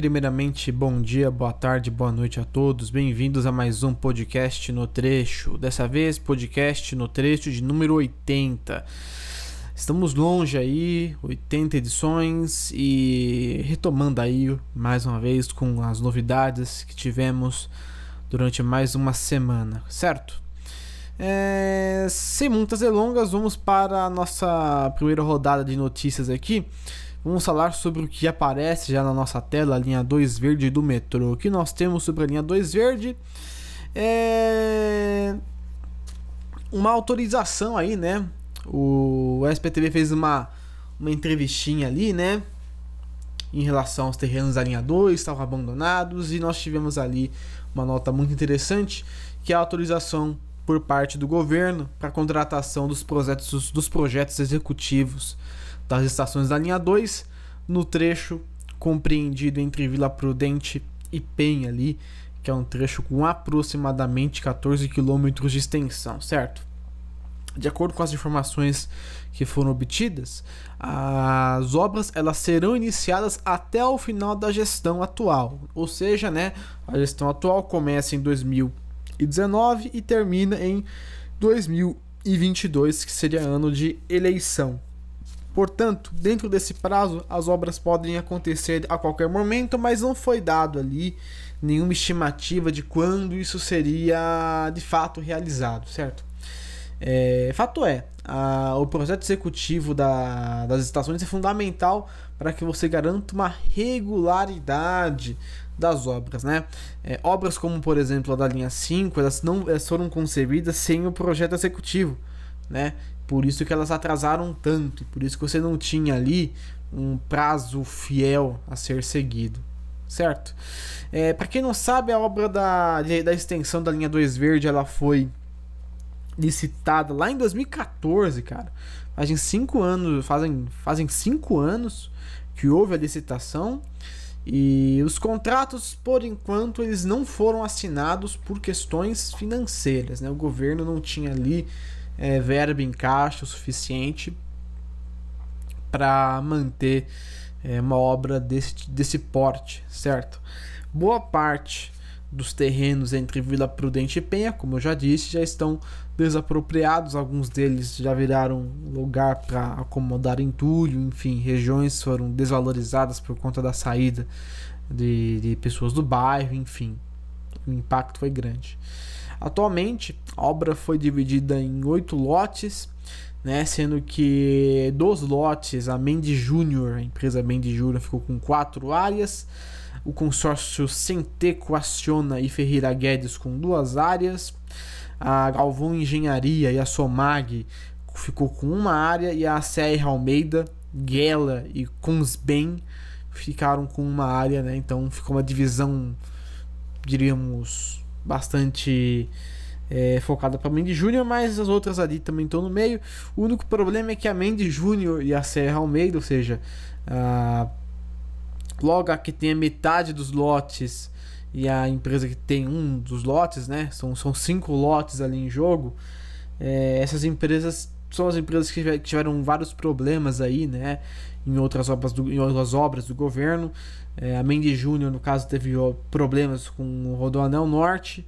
Primeiramente, bom dia, boa tarde, boa noite a todos. Bem-vindos a mais um podcast no trecho. Dessa vez, podcast no trecho de número 80. Estamos longe aí, 80 edições e retomando aí mais uma vez com as novidades que tivemos durante mais uma semana, certo? Sem muitas delongas, vamos para a nossa primeira rodada de notícias aqui. Vamos falar sobre o que aparece já na nossa tela, a linha 2 verde do metrô. O que nós temos sobre a linha 2 verde é uma autorização aí, né? O SPTV fez uma entrevistinha ali, né? Em relação aos terrenos da linha 2, estavam abandonados, e nós tivemos ali uma nota muito interessante, que é a autorização por parte do governo para a contratação dos projetos executivos das estações da linha 2, no trecho compreendido entre Vila Prudente e Penha ali, que é um trecho com aproximadamente 14 km de extensão, certo? De acordo com as informações que foram obtidas, as obras elas serão iniciadas até o final da gestão atual, ou seja, né, a gestão atual começa em 2019 e termina em 2022, que seria ano de eleição. Portanto, dentro desse prazo, as obras podem acontecer a qualquer momento, mas não foi dado ali nenhuma estimativa de quando isso seria de fato realizado, certo? Fato é, o projeto executivo das estações é fundamental para que você garanta uma regularidade das obras, né? Obras como, por exemplo, a da linha 5, elas foram concebidas sem o projeto executivo, né? Por isso que elas atrasaram tanto, e por isso que você não tinha ali um prazo fiel a ser seguido, certo? Para quem não sabe, a obra da extensão da linha 2 verde, ela foi licitada lá em 2014, cara. Fazem 5 anos que houve a licitação, e os contratos, por enquanto, eles não foram assinados por questões financeiras, né? O governo não tinha ali verba em caixa o suficiente para manter uma obra desse porte, certo? Boa parte dos terrenos entre Vila Prudente e Penha, como eu já disse, já estão desapropriados. Alguns deles já viraram lugar para acomodar entulho, enfim, regiões foram desvalorizadas por conta da saída de pessoas do bairro, enfim, o impacto foi grande. Atualmente, a obra foi dividida em 8 lotes, né, sendo que dos lotes, a Mendes Júnior, a empresa Mendes Júnior, ficou com 4 áreas, o consórcio Centeco Aciona e Ferreira Guedes com 2 áreas, a Galvão Engenharia e a Somag ficou com 1 área, e a Serra Almeida, Guela e Consben ficaram com 1 área, né? Então ficou uma divisão, diríamos, bastante focada para a Mendes Júnior, mas as outras ali também estão no meio. O único problema é que a Mendes Júnior e a Serra Almeida, ou seja, logo a que tem a metade dos lotes e a empresa que tem um dos lotes, né? São 5 lotes ali em jogo. Essas empresas são as empresas que tiveram vários problemas aí, né? Em outras obras do governo. A Mendes Júnior, no caso, teve problemas com o Rodoanel Norte,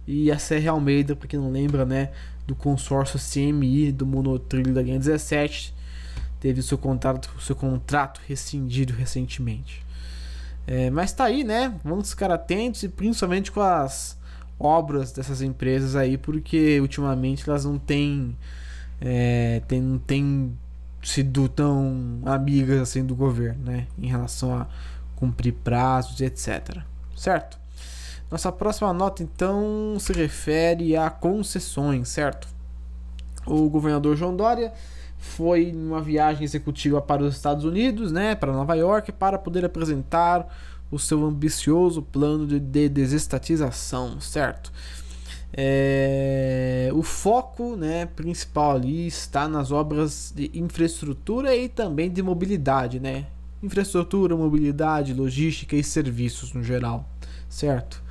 e a Serra Almeida, para quem não lembra, né, do consórcio CMI do monotrilho da linha 17, teve seu contrato rescindido recentemente. Mas tá aí, né? Vamos ficar atentos, e principalmente com as obras dessas empresas aí, porque ultimamente elas não têm sido tão amigas assim do governo, né? Em relação a cumprir prazos e etc. Certo? Nossa próxima nota, então, se refere a concessões, certo? O governador João Dória foi em uma viagem executiva para os Estados Unidos, né, para Nova York, para poder apresentar o seu ambicioso plano de desestatização, certo? O foco, né, principal ali está nas obras de infraestrutura e também de mobilidade, né? Infraestrutura, mobilidade, logística e serviços no geral, certo?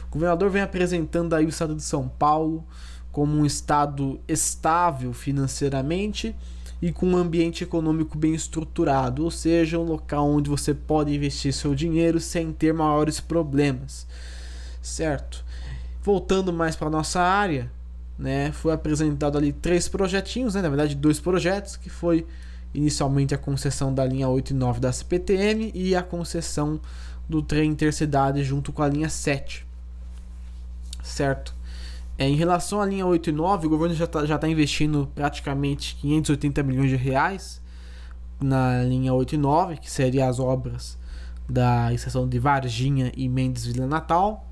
O governador vem apresentando aí o estado de São Paulo como um estado estável financeiramente e com um ambiente econômico bem estruturado, ou seja, um local onde você pode investir seu dinheiro sem ter maiores problemas, certo? Voltando mais para nossa área, né, foi apresentado ali 3 projetinhos, né, na verdade 2 projetos, que foi inicialmente a concessão da linha 8 e 9 da CPTM e a concessão do trem intercidade junto com a linha 7, certo? Em relação à linha 8 e 9, o governo já tá investindo praticamente 580 milhões de reais na linha 8 e 9, que seriam as obras da estação de Varginha e Mendes Vila Natal,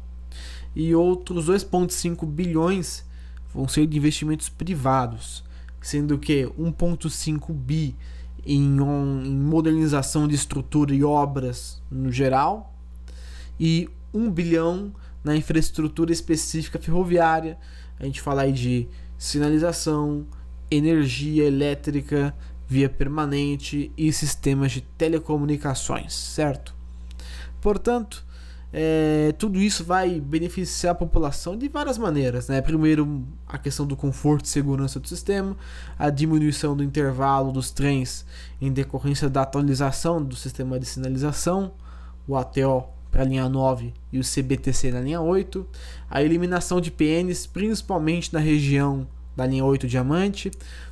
e outros 2,5 bilhões vão ser de investimentos privados, sendo que 1,5 bi em modernização de estrutura e obras no geral, e 1 bilhão na infraestrutura específica ferroviária. A gente fala aí de sinalização, energia elétrica, via permanente e sistemas de telecomunicações, certo? Portanto, tudo isso vai beneficiar a população de várias maneiras, né? Primeiro, a questão do conforto e segurança do sistema, a diminuição do intervalo dos trens em decorrência da atualização do sistema de sinalização, o ATO para a linha 9 e o CBTC na linha 8, a eliminação de PNs, principalmente na região da linha 8 Diamante,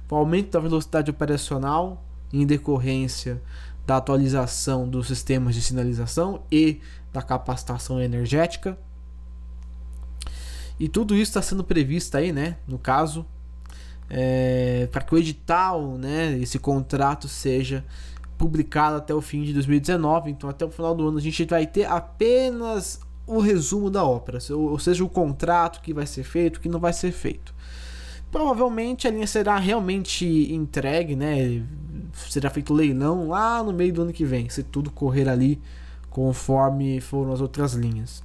o aumento da velocidade operacional em decorrência da atualização dos sistemas de sinalização e da capacitação energética. E tudo isso está sendo previsto aí, né, no caso, para que o edital, né, esse contrato seja publicado até o fim de 2019. Então até o final do ano a gente vai ter apenas o resumo da obra, ou seja, o contrato que vai ser feito, que não vai ser feito. Provavelmente a linha será realmente entregue, né, será feito leilão lá no meio do ano que vem, se tudo correr ali conforme foram as outras linhas.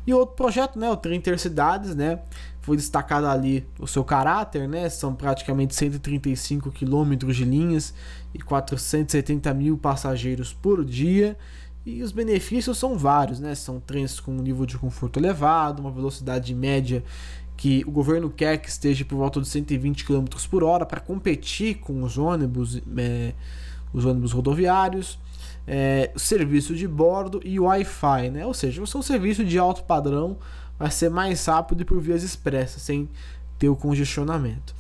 E outro projeto, né, o trem intercidades, né, foi destacado ali o seu caráter, né, são praticamente 135 quilômetros de linhas e 470 mil passageiros por dia, e os benefícios são vários, né, são trens com um nível de conforto elevado, uma velocidade média que o governo quer que esteja por volta de 120 km por hora para competir com os ônibus rodoviários, serviço de bordo e Wi-Fi, né? Ou seja, o seu serviço de alto padrão vai ser mais rápido e por vias expressas, sem ter o congestionamento.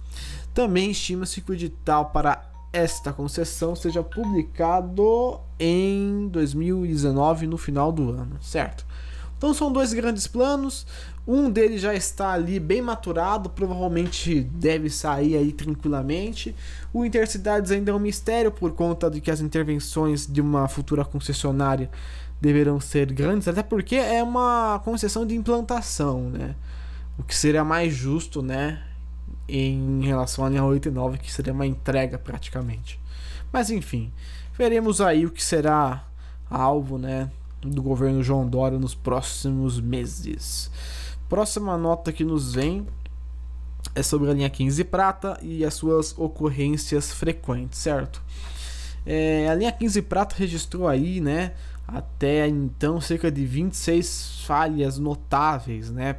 Também estima-se que o edital para esta concessão seja publicado em 2019, no final do ano, certo? Então são 2 grandes planos, um deles já está ali bem maturado, provavelmente deve sair aí tranquilamente. O Intercidades ainda é um mistério por conta de que as intervenções de uma futura concessionária deverão ser grandes, até porque é uma concessão de implantação, né? O que seria mais justo, né, em relação à linha 8 e 9, que seria uma entrega praticamente. Mas enfim, veremos aí o que será alvo, né, do governo João Dória nos próximos meses. Próxima nota que nos vem é sobre a linha 15 Prata e as suas ocorrências frequentes, certo? A linha 15 Prata registrou aí, né, até então cerca de 26 falhas notáveis, né?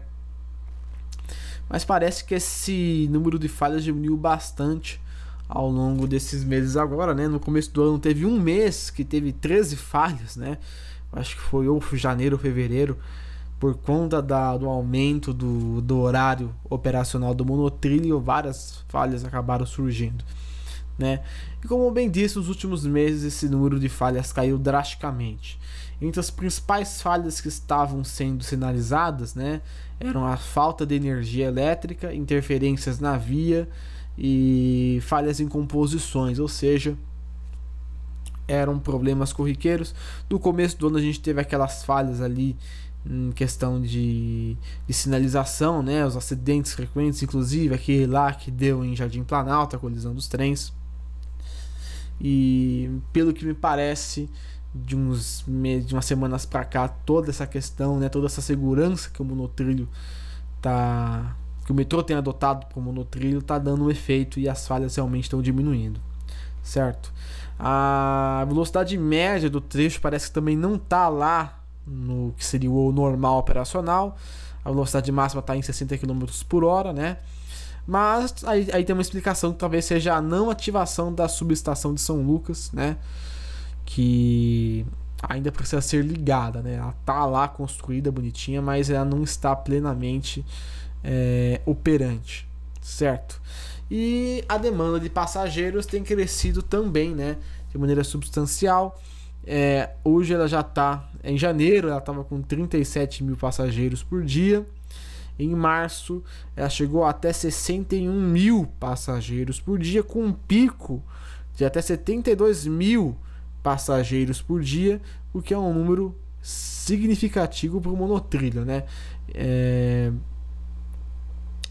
Mas parece que esse número de falhas diminuiu bastante ao longo desses meses agora, né? No começo do ano teve um mês que teve 13 falhas, né? Acho que foi ou janeiro ou fevereiro, por conta do aumento do horário operacional do monotrilho, várias falhas acabaram surgindo, né? E como eu bem disse, nos últimos meses esse número de falhas caiu drasticamente. Entre as principais falhas que estavam sendo sinalizadas, né, eram a falta de energia elétrica, interferências na via e falhas em composições, ou seja, eram problemas corriqueiros. No começo do ano a gente teve aquelas falhas ali em questão de sinalização, né, os acidentes frequentes, inclusive aquele lá que deu em Jardim Planalto, a colisão dos trens. E pelo que me parece, de umas semanas para cá, toda essa questão, né, toda essa segurança que o monotrilho que o metrô tem adotado para o monotrilho tá dando um efeito e as falhas realmente estão diminuindo, certo? A velocidade média do trecho parece que também não tá lá no que seria o normal operacional. A velocidade máxima está em 60 km por hora, né? Mas aí tem uma explicação que talvez seja a não ativação da subestação de São Lucas, né? Que ainda precisa ser ligada, né? Ela tá lá construída, bonitinha, mas ela não está plenamente operante, certo? E a demanda de passageiros tem crescido também, né? De maneira substancial. Hoje ela já está, em janeiro ela estava com 37 mil passageiros por dia. Em março ela chegou até 61 mil passageiros por dia, com um pico de até 72 mil passageiros por dia, o que é um número significativo para o monotrilho, né?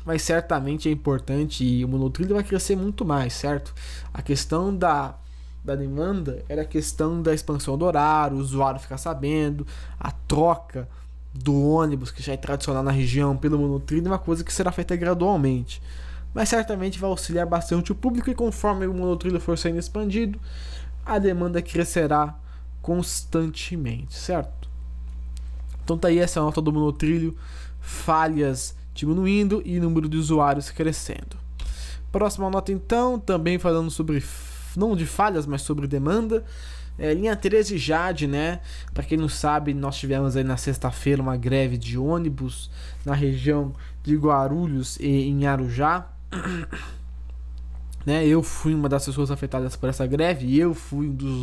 Mas certamente é importante e o monotrilho vai crescer muito mais, certo? A questão da demanda era a questão da expansão do horário, o usuário ficar sabendo, a troca do ônibus, que já é tradicional na região, pelo monotrilho, é uma coisa que será feita gradualmente. Mas certamente vai auxiliar bastante o público e conforme o monotrilho for sendo expandido, a demanda crescerá constantemente, certo? Então tá aí essa nota do monotrilho, falhas diminuindo e número de usuários crescendo. Próxima nota então, também falando sobre, não de falhas, mas sobre demanda. Linha 13 Jade, né? Para quem não sabe, nós tivemos aí na sexta-feira uma greve de ônibus na região de Guarulhos e em Arujá. Né? Eu fui uma das pessoas afetadas por essa greve e eu fui um dos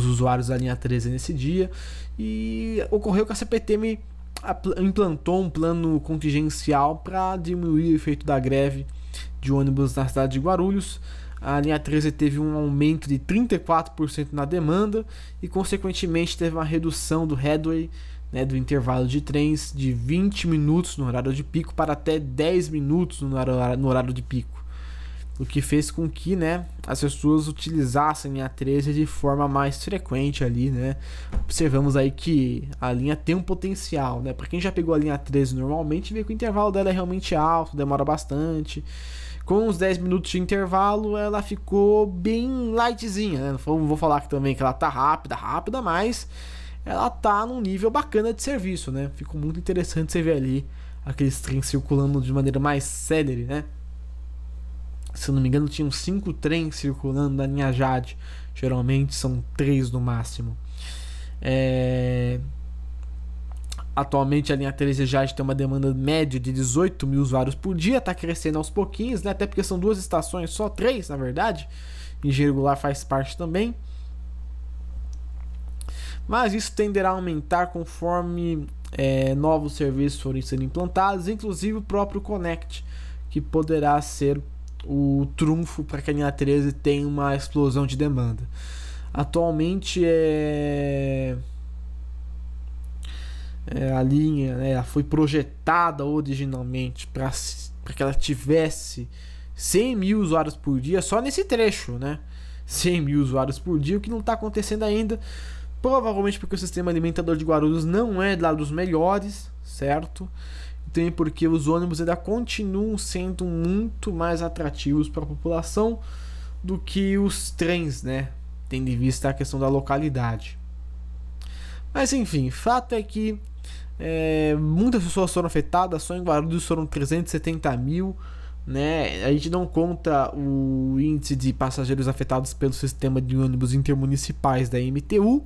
usuários da linha 13 nesse dia. E ocorreu que a CPTM implantou um plano contingencial para diminuir o efeito da greve de ônibus na cidade de Guarulhos. A linha 13 teve um aumento de 34% na demanda e, consequentemente, teve uma redução do headway, né, do intervalo de trens, de 20 minutos no horário de pico para até 10 minutos no horário de pico. O que fez com que, né, as pessoas utilizassem a linha 13 de forma mais frequente ali, né? Observamos aí que a linha tem um potencial, né? Para quem já pegou a linha 13 normalmente, vê que o intervalo dela é realmente alto, demora bastante. Com os 10 minutos de intervalo, ela ficou bem lightzinha, né? Não vou falar aqui também que ela tá rápida, mas ela tá num nível bacana de serviço, né? Ficou muito interessante você ver ali aqueles trens circulando de maneira mais célere, né? Se eu não me engano, tinham 5 trens circulando na linha Jade. Geralmente são 3 no máximo. Atualmente a linha 13 Jade tem uma demanda média de 18 mil usuários por dia. Está crescendo aos pouquinhos, né? Até porque são 2 estações, só 3 na verdade. Engenheiro Goulart faz parte também. Mas isso tenderá a aumentar conforme novos serviços forem sendo implantados. Inclusive o próprio Connect, que poderá ser o trunfo para que a linha 13 tenha uma explosão de demanda. Atualmente a linha, né, ela foi projetada originalmente para que ela tivesse 100 mil usuários por dia só nesse trecho, né? 100 mil usuários por dia, o que não está acontecendo ainda, provavelmente porque o sistema alimentador de Guarulhos não é lá dos melhores, certo? Então, porque os ônibus ainda continuam sendo muito mais atrativos para a população do que os trens, né? Tendo em vista a questão da localidade. Mas enfim, fato é que muitas pessoas foram afetadas, só em Guarulhos foram 370 mil, né? A gente não conta o índice de passageiros afetados pelo sistema de ônibus intermunicipais da MTU,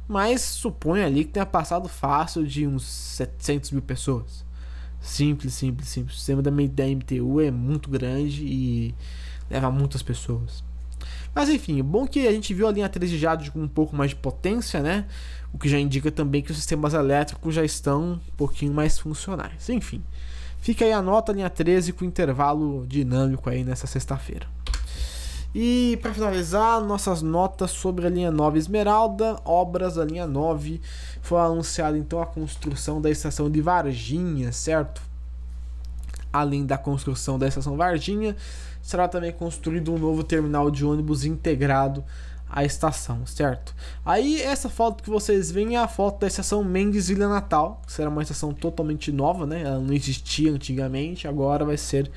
mas suponho ali que tenha passado fácil de uns 700 mil pessoas. Simples. O sistema da MTU é muito grande e leva muitas pessoas. Mas enfim, bom que a gente viu a linha 13 Jade com um pouco mais de potência, né? O que já indica também que os sistemas elétricos já estão um pouquinho mais funcionais. Enfim, fica aí a nota linha 13 com intervalo dinâmico aí nessa sexta-feira. E para finalizar, nossas notas sobre a linha 9 Esmeralda, obras da linha 9. Foi anunciada então a construção da estação de Varginha, certo? Além da construção da estação Varginha, será também construído um novo terminal de ônibus integrado à estação, certo? Aí essa foto que vocês veem é a foto da estação Mendes Vila Natal, que será uma estação totalmente nova, né? Ela não existia antigamente, agora vai ser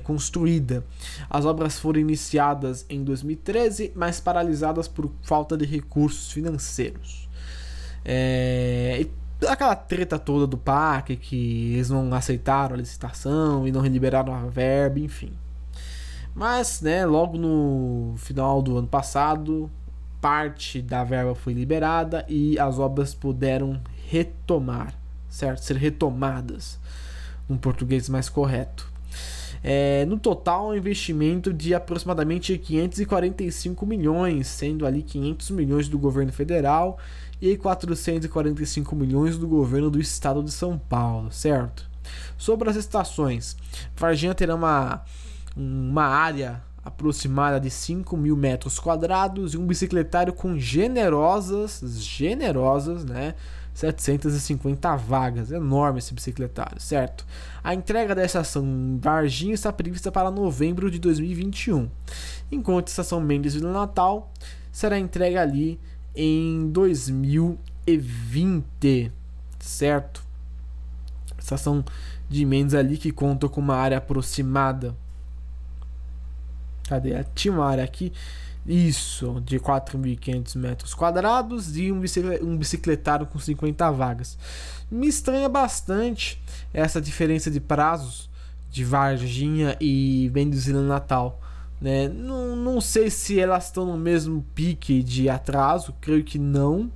construída. As obras foram iniciadas em 2013, mas paralisadas por falta de recursos financeiros. aquela treta toda do PAC, que eles não aceitaram a licitação e não liberaram a verba, enfim. Mas, né, logo no final do ano passado, parte da verba foi liberada e as obras puderam retomar, certo? Ser retomadas, um português mais correto. No total, um investimento de aproximadamente 545 milhões, sendo ali 500 milhões do governo federal e 445 milhões do governo do estado de São Paulo, certo? Sobre as estações, Varginha terá uma área aproximada de 5 mil metros quadrados e um bicicletário com generosas, né, 750 vagas. Enorme esse bicicletário, certo? A entrega da estação Varginha está prevista para novembro de 2021, enquanto a estação Mendes Vila Natal será entregue ali em 2020, certo? Estação de Mendes ali que conta com uma área aproximada. Cadê? Tinha uma área aqui. Isso, de 4.500 metros quadrados e um bicicletário com 50 vagas. Me estranha bastante essa diferença de prazos de Varginha e Mendes Vila Natal, né? Não sei se elas estão no mesmo pique de atraso, creio que não.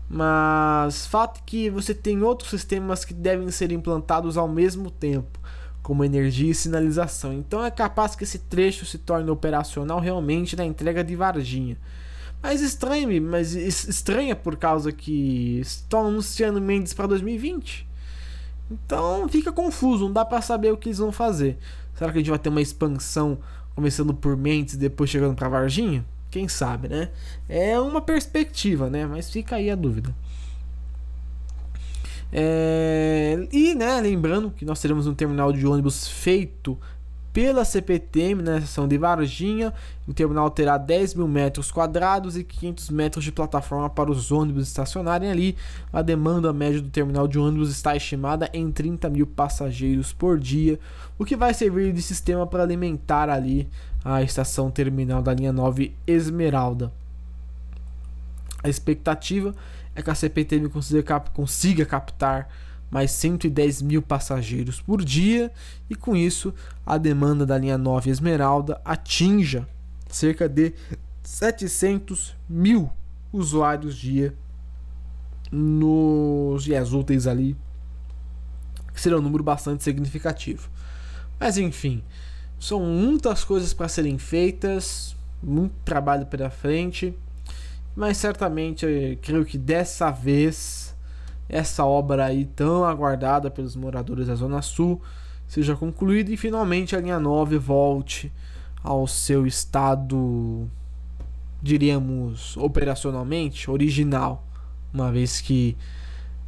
Mas fato é que você tem outros sistemas que devem ser implantados ao mesmo tempo, como energia e sinalização. Então é capaz que esse trecho se torne operacional realmente na entrega de Varginha. Mas estranha por causa que estão anunciando Mendes para 2020. Então fica confuso, não dá para saber o que eles vão fazer. Será que a gente vai ter uma expansão começando por Mendes e depois chegando para Varginha? Quem sabe, né? É uma perspectiva, né? Mas fica aí a dúvida. E, né, lembrando que nós teremos um terminal de ônibus feito pela CPTM na estação de Varginha. O terminal terá 10 mil metros quadrados e 500 metros de plataforma para os ônibus estacionarem ali. A demanda média do terminal de ônibus está estimada em 30 mil passageiros por dia, o que vai servir de sistema para alimentar ali a estação terminal da linha 9 Esmeralda. A expectativa é que a CPTM consiga captar mais 110 mil passageiros por dia e com isso a demanda da linha 9 Esmeralda atinja cerca de 700 mil usuários dia nos dias úteis ali, que será um número bastante significativo. Mas enfim, são muitas coisas para serem feitas, muito trabalho pela frente. Mas certamente eu creio que dessa vez essa obra aí tão aguardada pelos moradores da Zona Sul seja concluída e finalmente a linha 9 volte ao seu estado, diríamos, operacionalmente original, uma vez que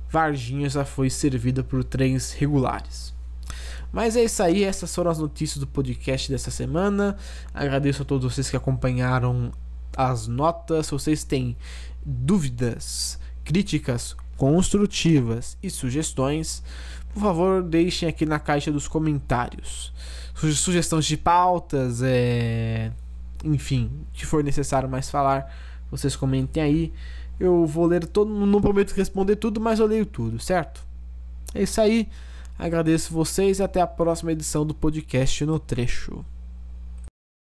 Varginha já foi servida por trens regulares. Mas é isso aí, essas foram as notícias do podcast dessa semana. Agradeço a todos vocês que acompanharam as notas. Se vocês têm dúvidas, críticas construtivas e sugestões, por favor deixem aqui na caixa dos comentários. Sugestões de pautas, enfim, que for necessário mais falar, vocês comentem aí. Eu vou ler todo, não prometo responder tudo, mas eu leio tudo, certo? É isso aí, agradeço vocês e até a próxima edição do podcast No Trecho.